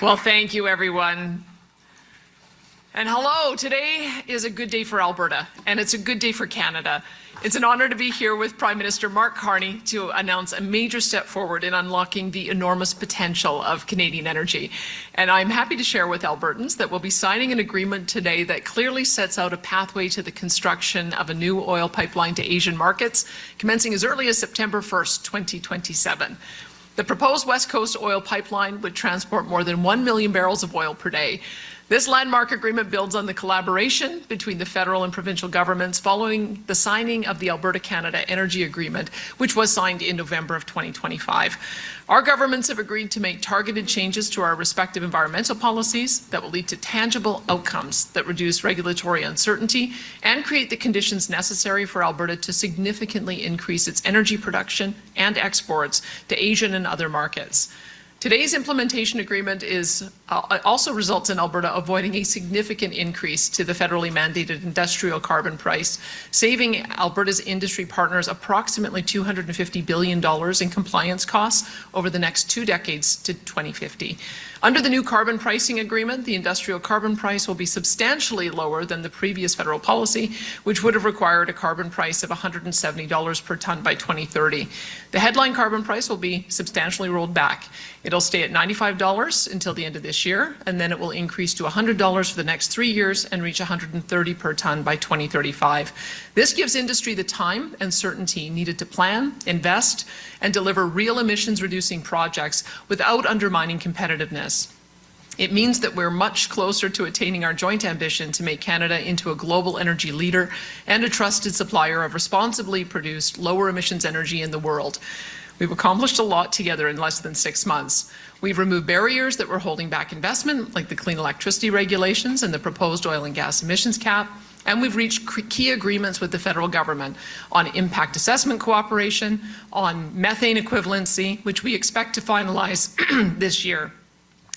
Well, thank you, everyone. And hello, today is a good day for Alberta, and it's a good day for Canada. It's an honor to be here with Prime Minister Mark Carney to announce a major step forward in unlocking the enormous potential of Canadian energy. And I'm happy to share with Albertans that we'll be signing an agreement today that clearly sets out a pathway to the construction of a new oil pipeline to Asian markets, commencing as early as September 1st, 2027. The proposed West Coast oil pipeline would transport more than 1 million barrels of oil per day. This landmark agreement builds on the collaboration between the federal and provincial governments following the signing of the Alberta-Canada Energy Agreement, which was signed in November of 2025. Our governments have agreed to make targeted changes to our respective environmental policies that will lead to tangible outcomes that reduce regulatory uncertainty and create the conditions necessary for Alberta to significantly increase its energy production and exports to Asian and other markets. Today's implementation agreement also results in Alberta avoiding a significant increase to the federally mandated industrial carbon price, saving Alberta's industry partners approximately $250 billion in compliance costs over the next 2 decades to 2050. Under the new carbon pricing agreement, the industrial carbon price will be substantially lower than the previous federal policy, which would have required a carbon price of $170 per tonne by 2030. The headline carbon price will be substantially rolled back. It'll stay at $95 until the end of this year, and then it will increase to $100 for the next 3 years and reach $130 per tonne by 2035. This gives industry the time and certainty needed to plan, invest, and deliver real emissions-reducing projects without undermining competitiveness. It means that we're much closer to attaining our joint ambition to make Canada into a global energy leader and a trusted supplier of responsibly produced, lower emissions energy in the world. We've accomplished a lot together in less than 6 months. We've removed barriers that were holding back investment, like the clean electricity regulations and the proposed oil and gas emissions cap, and we've reached key agreements with the federal government on impact assessment cooperation, on methane equivalency, which we expect to finalize this year.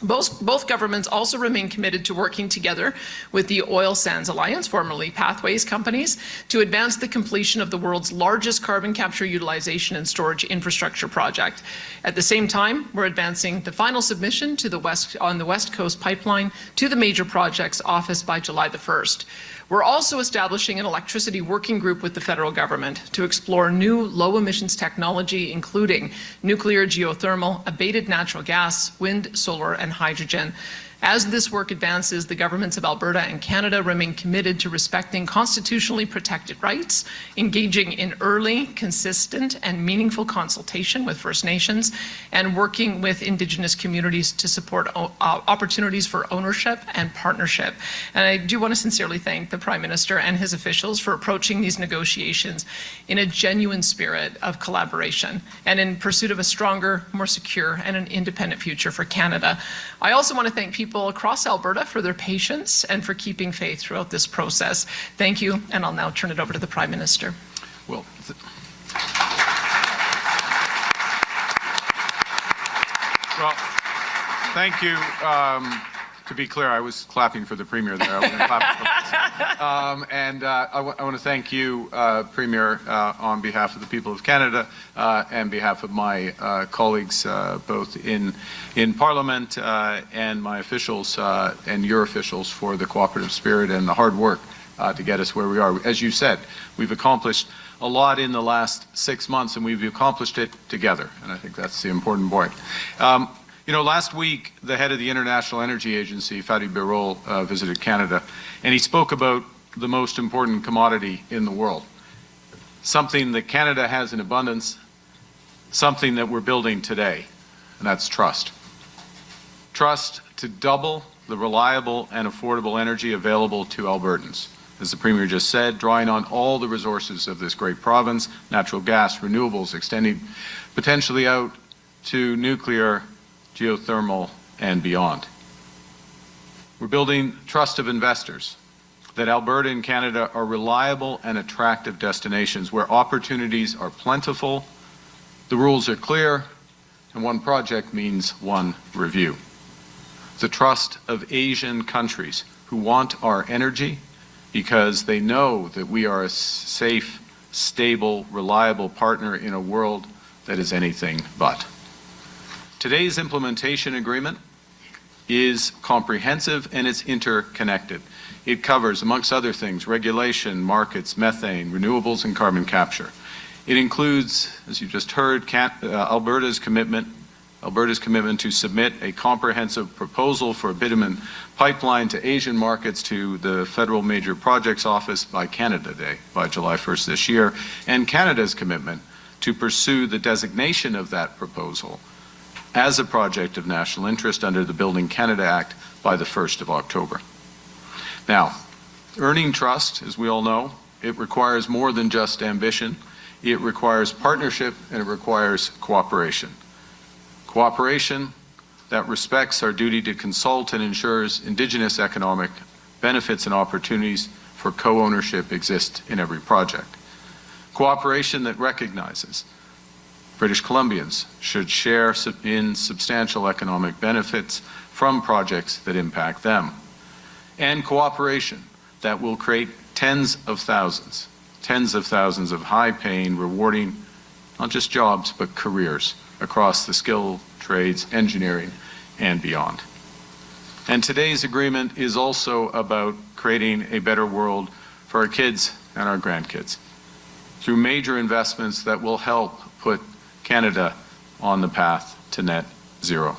Both governments also remain committed to working together with the Oil Sands Alliance, formerly Pathways companies, to advance the completion of the world's largest carbon capture, utilization and storage infrastructure project. At the same time, we're advancing the final submission to the West Coast pipeline to the Major Projects Office by July the 1st. We're also establishing an electricity working group with the federal government to explore new low emissions technology, including nuclear, geothermal, abated natural gas, wind, solar, and hydrogen. As this work advances, the governments of Alberta and Canada remain committed to respecting constitutionally protected rights, engaging in early, consistent, and meaningful consultation with First Nations, and working with Indigenous communities to support opportunities for ownership and partnership. And I do want to sincerely thank the Prime Minister and his officials for approaching these negotiations in a genuine spirit of collaboration and in pursuit of a stronger, more secure, and an independent future for Canada. I also want to thank people across Alberta for their patience and for keeping faith throughout this process. Thank you, and I'll now turn it over to the Prime Minister. Well, thank you. To be clear, I was clapping for the Premier there. I wasn't clapping for myself. I want to thank you, Premier, on behalf of the people of Canada and behalf of my colleagues, both in Parliament and my officials and your officials, for the cooperative spirit and the hard work to get us where we are. As you said, we've accomplished a lot in the last 6 months, and we've accomplished it together, and I think that's the important point. You know, last week, the head of the International Energy Agency, Fatih Birol, visited Canada, and he spoke about the most important commodity in the world, something that Canada has in abundance, something that we're building today, and that's trust. Trust to double the reliable and affordable energy available to Albertans. As the Premier just said, drawing on all the resources of this great province, natural gas, renewables, extending potentially out to nuclear, geothermal, and beyond. We're building trust of investors, that Alberta and Canada are reliable and attractive destinations where opportunities are plentiful, the rules are clear, and one project means one review. The trust of Asian countries who want our energy because they know that we are a safe, stable, reliable partner in a world that is anything but. Today's implementation agreement is comprehensive and it's interconnected. It covers, amongst other things, regulation, markets, methane, renewables, and carbon capture. It includes, as you just heard, Alberta's commitment to submit a comprehensive proposal for a bitumen pipeline to Asian markets to the Federal Major Projects Office by Canada Day, by July 1st this year, and Canada's commitment to pursue the designation of that proposal as a project of national interest under the Building Canada Act by the 1st of October. Now, earning trust, as we all know, it requires more than just ambition. It requires partnership and it requires cooperation. Cooperation that respects our duty to consult and ensures Indigenous economic benefits and opportunities for co-ownership exist in every project. Cooperation that recognizes British Columbians should share in substantial economic benefits from projects that impact them. And cooperation that will create tens of thousands of high-paying, rewarding, not just jobs, but careers across the skilled trades, engineering, and beyond. And today's agreement is also about creating a better world for our kids and our grandkids through major investments that will help put Canada on the path to net zero.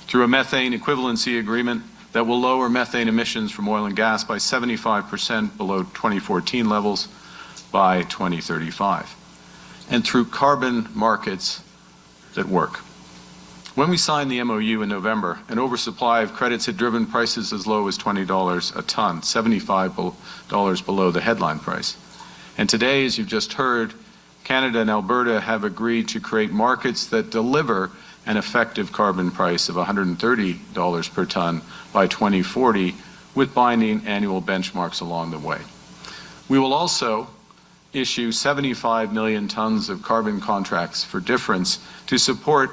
Through a methane equivalency agreement that will lower methane emissions from oil and gas by 75% below 2014 levels by 2035. And through carbon markets that work. When we signed the MOU in November, an oversupply of credits had driven prices as low as $20 a tonne, $75 below the headline price. And today, as you've just heard, Canada and Alberta have agreed to create markets that deliver an effective carbon price of $130 per tonne by 2040, with binding annual benchmarks along the way. We will also issue 75 million tonnes of carbon contracts for difference to support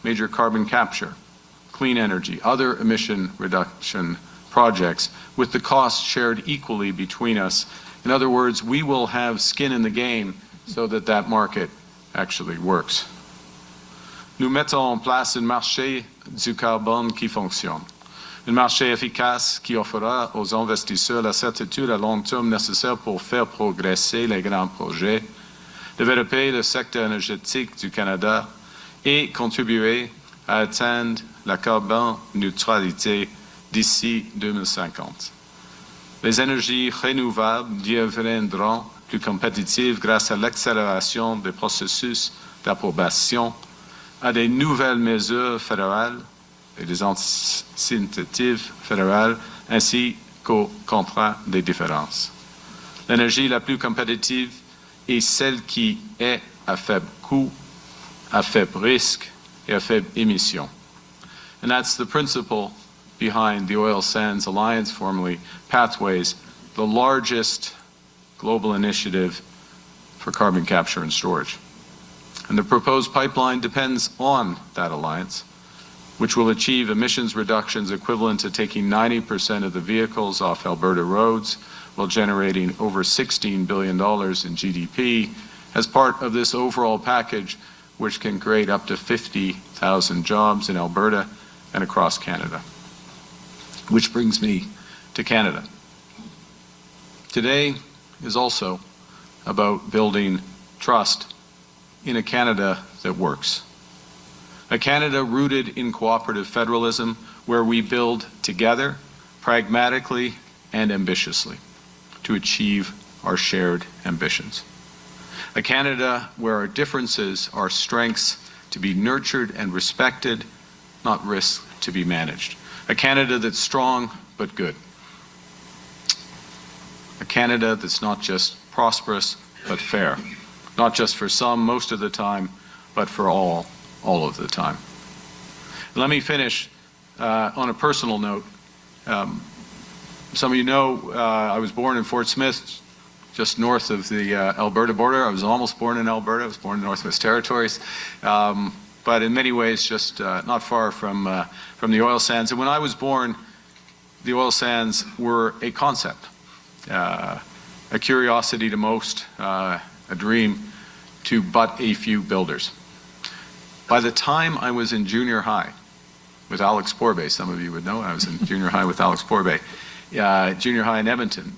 major carbon capture, clean energy, other emission reduction projects, with the cost shared equally between us. In other words, we will have skin in the game so that that market actually works. Nous mettons en place un marché du carbone qui fonctionne. Un marché efficace qui offrira aux investisseurs la certitude à long terme nécessaire pour faire progresser les grands projets, développer le secteur énergétique du Canada et contribuer à atteindre la carbone neutralité d'ici 2050. Les énergies renouvelables deviendront plus compétitives grâce à l'accélération des processus d'approbation, à des nouvelles mesures fédérales et des incentives fédérales, ainsi qu'au contrat des différences. L'énergie la plus compétitive est celle qui est à faible coût, à faible risque et à faible émission. And that's the principle behind the Oil Sands Alliance, formerly Pathways, the largest global initiative for carbon capture and storage. And the proposed pipeline depends on that alliance, which will achieve emissions reductions equivalent to taking 90% of the vehicles off Alberta roads while generating over $16 billion in GDP as part of this overall package, which can create up to 50,000 jobs in Alberta and across Canada. Which brings me to Canada. Today is also about building trust in a Canada that works. A Canada rooted in cooperative federalism where we build together, pragmatically and ambitiously to achieve our shared ambitions. A Canada where our differences are strengths to be nurtured and respected, not risks to be managed. A Canada that's strong but good. A Canada that's not just prosperous but fair. Not just for some most of the time, but for all of the time. Let me finish on a personal note. some of you know, I was born in Fort Smith, just north of the Alberta border. I was almost born in Alberta. I was born in the Northwest Territories, but in many ways just not far from the oil sands. And when I was born, the oil sands were a concept, a curiosity to most, a dream to but a few builders. By the time I was in junior high with Alex Porbay, some of you would know, I was in junior high with Alex Porbay, junior high in Edmonton,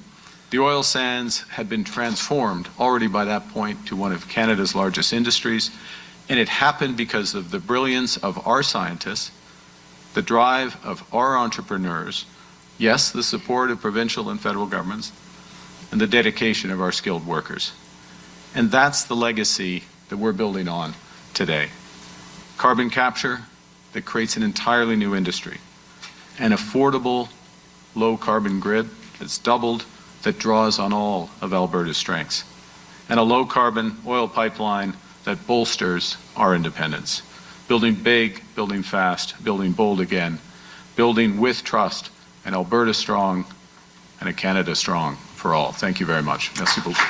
the oil sands had been transformed already by that point to one of Canada's largest industries, and it happened because of the brilliance of our scientists, the drive of our entrepreneurs, yes, the support of provincial and federal governments, and the dedication of our skilled workers. And that's the legacy that we're building on today. Carbon capture that creates an entirely new industry, an affordable low carbon grid that's doubled, that draws on all of Alberta's strengths, and a low carbon oil pipeline that bolsters our independence. Building big, building fast, building bold again, building with trust, an Alberta strong and a Canada strong for all. Thank you very much. Merci beaucoup.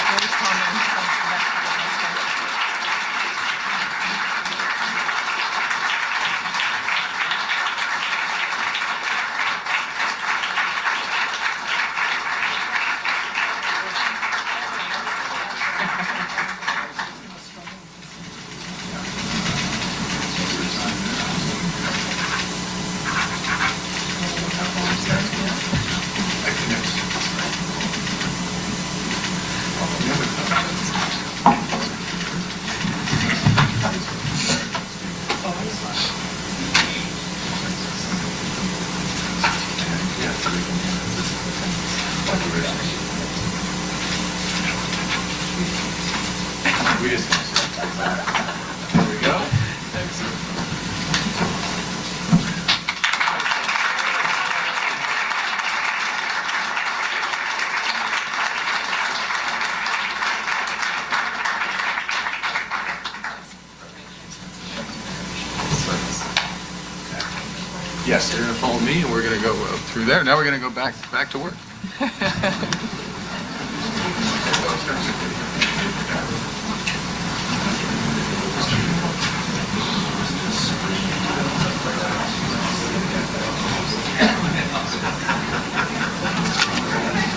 Yes, they're going to follow me, and we're going to go through there. Now we're going to go back to work.